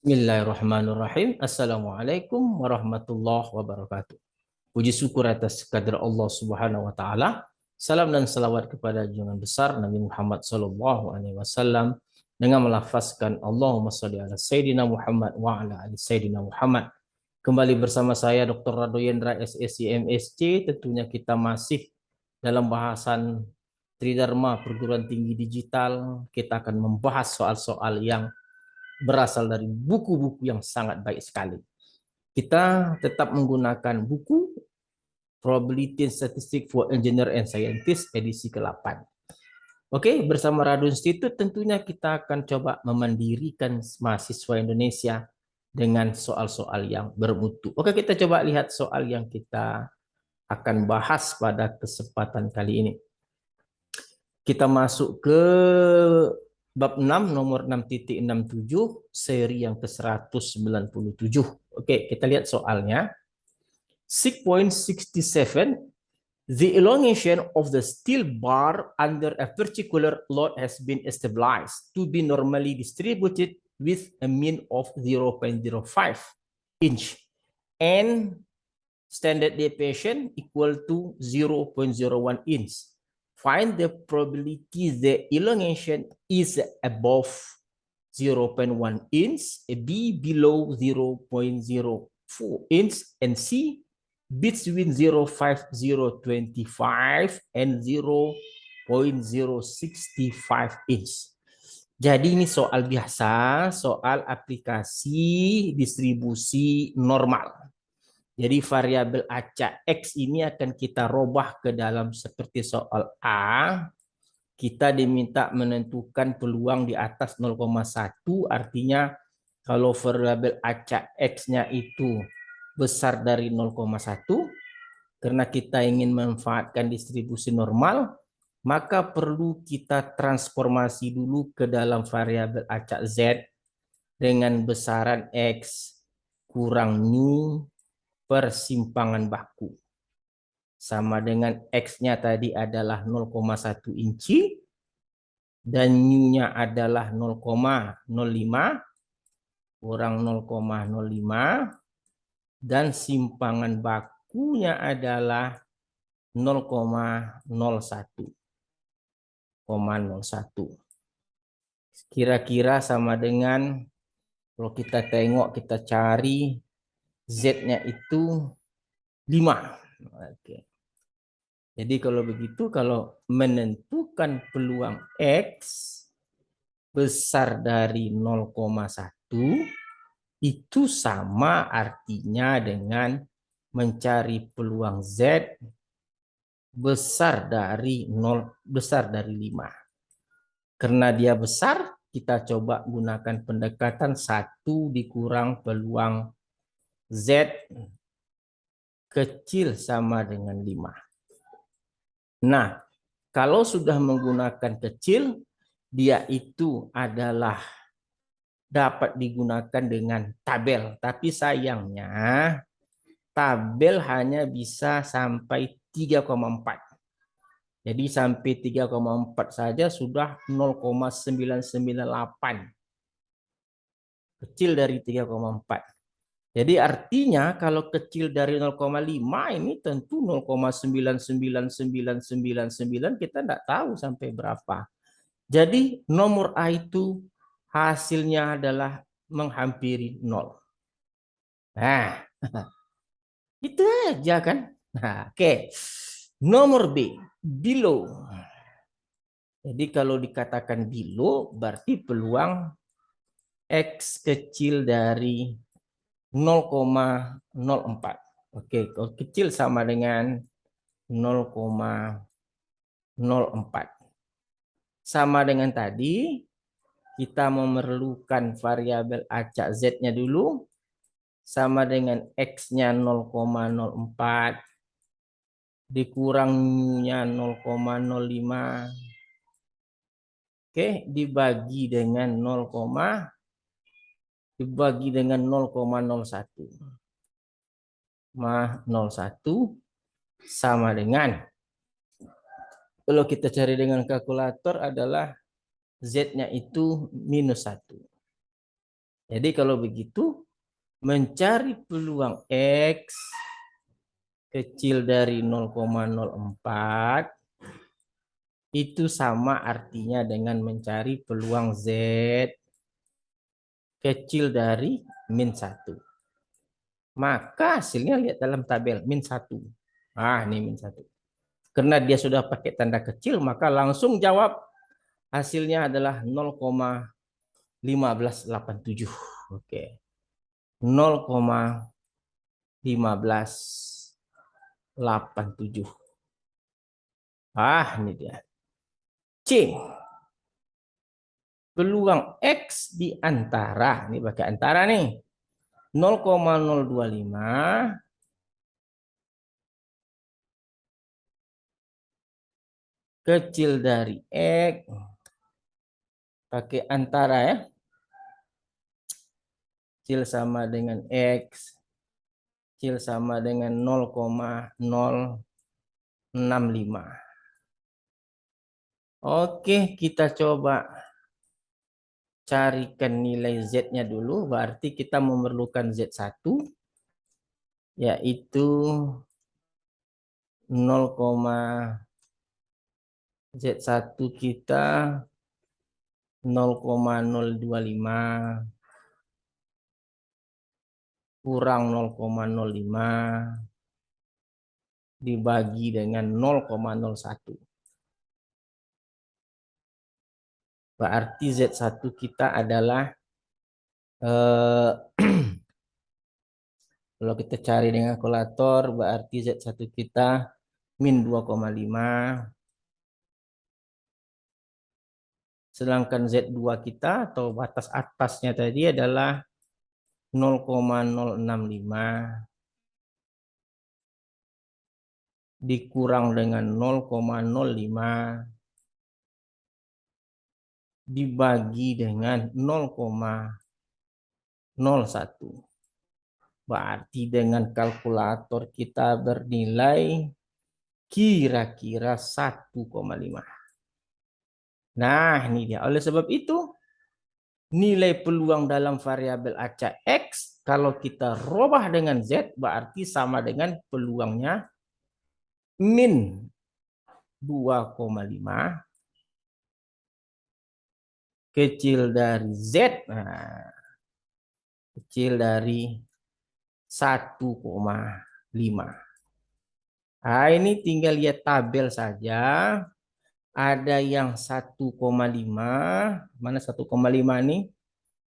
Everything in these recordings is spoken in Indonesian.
Bismillahirrahmanirrahim. Assalamualaikum warahmatullahi wabarakatuh. Puji syukur atas kehadirat Allah Subhanahu wa taala. Salam dan salawat kepada junjungan besar Nabi Muhammad sallallahu alaihi wasallam dengan melafazkan Allahumma shalli ala sayidina Muhammad wa ala ali sayidina Muhammad. Kembali bersama saya Dr. Rado Yendra SSC MSc. Tentunya kita masih dalam bahasan Tridharma Perguruan Tinggi Digital. Kita akan membahas soal-soal yang berasal dari buku-buku yang sangat baik sekali. Kita tetap menggunakan buku Probability and Statistics for Engineer and Scientist edisi ke-8. Oke, bersama Rado Institute tentunya kita akan coba memandirikan mahasiswa Indonesia dengan soal-soal yang bermutu. Oke, kita coba lihat soal yang kita akan bahas pada kesempatan kali ini. Kita masuk ke bab 6 nomor 6.67 seri yang ke-197. Oke, kita lihat soalnya. 6.67, the elongation of the steel bar under a particular load has been established to be normally distributed with a mean of 0.05 inch and standard deviation equal to 0.01 inch. Find the probability the elongation is above 0.1 inch, B below 0.04 inch, and C between 0.5025 and 0.065 inch. Jadi ini soal biasa, soal aplikasi distribusi normal. Jadi variabel acak X ini akan kita robah ke dalam seperti soal A. Kita diminta menentukan peluang di atas 0,1, artinya kalau variabel acak X-nya itu besar dari 0,1, karena kita ingin memanfaatkan distribusi normal, maka perlu kita transformasi dulu ke dalam variabel acak Z dengan besaran X kurang nu persimpangan baku. Sama dengan X-nya tadi adalah 0,1 inci dan nu-nya adalah 0,05 kurang 0,05 dan simpangan bakunya adalah 0,01. Kira-kira sama dengan, kalau kita tengok, kita cari Z-nya itu 5. Oke. Jadi kalau begitu, kalau menentukan peluang X besar dari 0,1, itu sama artinya dengan mencari peluang Z besar dari 5. Karena dia besar, kita coba gunakan pendekatan 1 dikurang peluang Z kecil sama dengan 5. Nah, kalau sudah menggunakan kecil, dia itu adalah dapat digunakan dengan tabel. Tapi sayangnya, tabel hanya bisa sampai 3,4. Jadi sampai 3,4 saja sudah 0,998. Kecil dari 3,4. Jadi artinya kalau kecil dari 0,5 ini tentu 0,99999 kita tidak tahu sampai berapa. Jadi nomor A itu hasilnya adalah menghampiri 0. Nah, itu aja kan. Nah, oke. Nomor B, below. Jadi kalau dikatakan below berarti peluang X kecil dari 0,04. Oke, kalau kecil sama dengan 0,04. Sama dengan tadi, kita memerlukan variabel acak Z-nya dulu. Sama dengan X-nya 0,04. Dikurangnya 0,05. Oke, dibagi dengan 0,01 sama dengan, kalau kita cari dengan kalkulator adalah Z-nya itu -1. Jadi kalau begitu, mencari peluang X kecil dari 0,04 itu sama artinya dengan mencari peluang Z kecil dari -1. Maka hasilnya lihat dalam tabel -1. Ah, ini -1. Karena dia sudah pakai tanda kecil, maka langsung jawab hasilnya adalah 0,1587. Oke. 0,1587. Ah, ini dia. C. Peluang X di antara, ini pakai antara nih, 0,025 kecil dari X, pakai antara ya, kecil sama dengan X, kecil sama dengan 0,065. Oke, kita coba carikan nilai Z-nya dulu. Berarti kita memerlukan Z1, yaitu 0,Z1 kita 0,025 kurang 0,05 dibagi dengan 0,01. Berarti Z1 kita adalah kalau kita cari dengan kalkulator, berarti Z1 kita -2,5. Sedangkan Z2 kita atau batas atasnya tadi adalah 0,065 dikurang dengan 0,05 dibagi dengan 0,01. Berarti dengan kalkulator kita bernilai kira-kira 1,5. Nah, ini dia. Oleh sebab itu, nilai peluang dalam variabel acak X, kalau kita rubah dengan Z, berarti sama dengan peluangnya -2,5 kecil dari Z. Nah, kecil dari 1,5. Nah, ini tinggal lihat tabel saja. Ada yang 1,5. Mana 1,5 nih?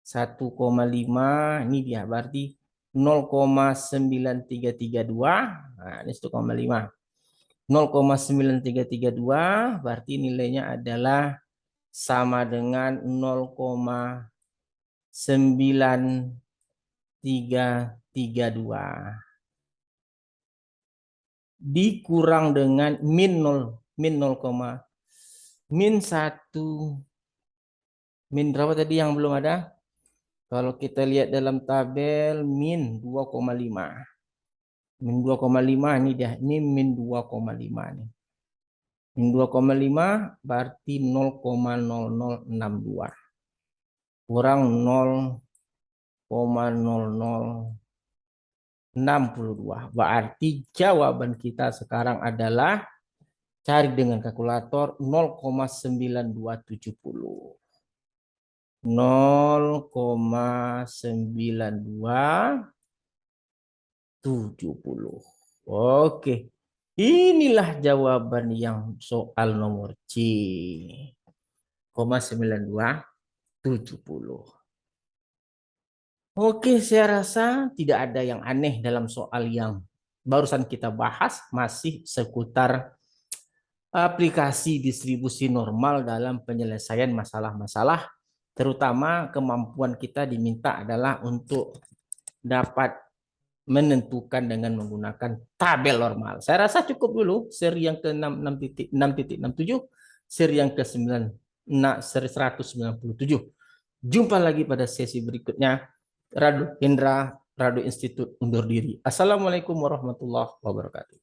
1,5. Ini dia. Berarti 0,9332. Nah, ini 1,5. 0,9332. Berarti nilainya adalah sama dengan 0,9332 dikurang dengan min 0, min 1, min berapa tadi yang belum ada? Kalau kita lihat dalam tabel min 2,5. Min 2,5 ini dia, ini min 2,5 nih. Min 2,5 berarti 0,0062 kurang 0,0062. Berarti jawaban kita sekarang adalah cari dengan kalkulator 0,9270. 0,9270. Oke. Inilah jawaban yang soal nomor C. 0,9270. Oke, saya rasa tidak ada yang aneh dalam soal yang barusan kita bahas, masih seputar aplikasi distribusi normal dalam penyelesaian masalah-masalah, terutama kemampuan kita diminta adalah untuk dapat menentukan dengan menggunakan tabel normal. Saya rasa cukup dulu seri yang ke-6, 6.6.67, seri yang ke-9, 197. Jumpa lagi pada sesi berikutnya. Radu Hendra, Radu Institut undur diri. Assalamualaikum warahmatullahi wabarakatuh.